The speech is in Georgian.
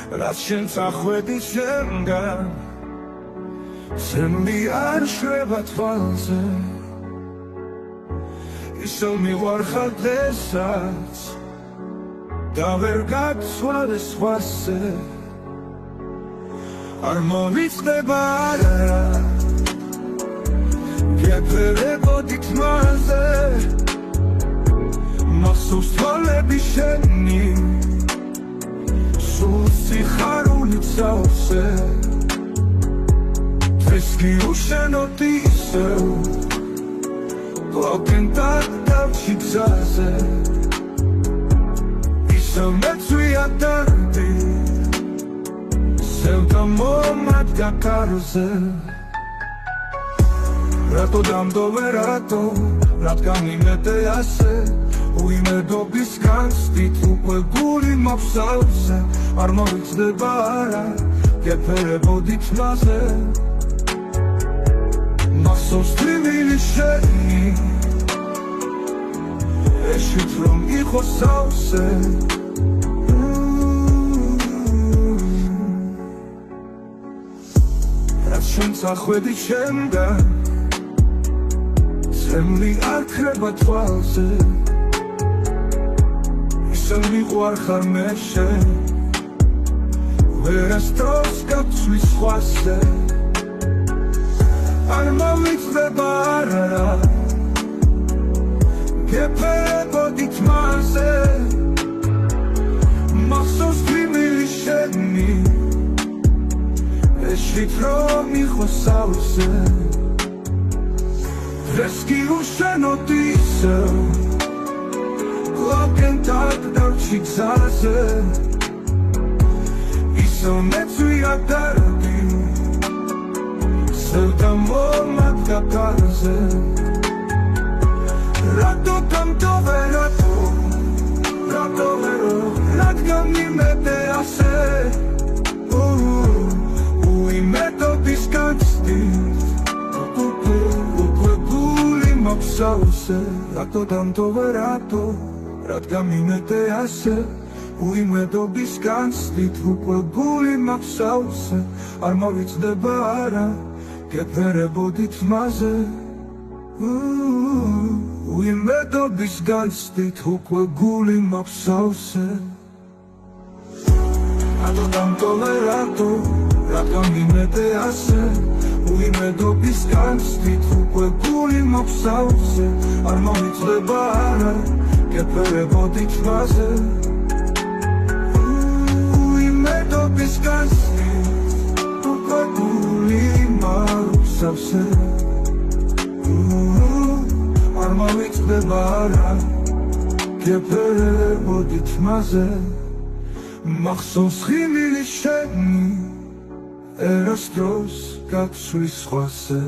რაც შენ წახვედი შემგან ცემი არ შვება თვალზე ისო მივარხარ დღესაც და ვერ გაცვალე სხვაზე არ მომიწდება არა გეფერებოდი თმაზე მახსოვს თვალები შენი სულ სიხარული წავსე დღეს კი უშენოდი ისევ კლავკენ დავში გზაზე ისევ მეცვია დარდი სევდა მომადგა კარზე რატო დამდოვე რატო რადგან იმედე ასე უიმედობის განცდით უკვე გული მაფსავზე არ მოვიცდება არა გეფერებოდი თმაზე მახსოვს თლილი შენი ეშით რომ იყო სავსე რაც შენ წახვედი შემგან ცემლი არ ქრება თვალზე ისე მიყვარხარ მე შენ ვერასდროს გაცვლის სხვაზე არ მომიწდება არა გეფერებოდი თმაზე მახსოვს თლილი შენი ეშით რომ იყო სავსე დღეს კი უშენოდი ისევ კლავკენ დავში გზაზე ისო მეცვია დარდი სევდა მომადგა კარზე რატო დამდოვე რატო რადგან იმედე ასე უიმედობის განცდით უკვე გული მაფსავზე რატო დამდოვე რატო რადგან იმედე ასე უიმედობის განცდით უკვე გული მაფსავზე არ მოვიცდება არა გეფერებოდი თმაზე უიმედობის განცდით უკვე გული მაფსავზე რატო დამდოვე რატო რადგან იმედე ასე უიმედობის განცდით უკვე გული მაფსავზე არ მოვიცდება არა გეფერებოდი თმაზე უიმედობის განცდით უკვე გული მაფსავზე არ მოვიცდება არა გეფერებოდი თმაზე მახსოვს ხილილი შენი ერასდროს გაცვლის სხვაზე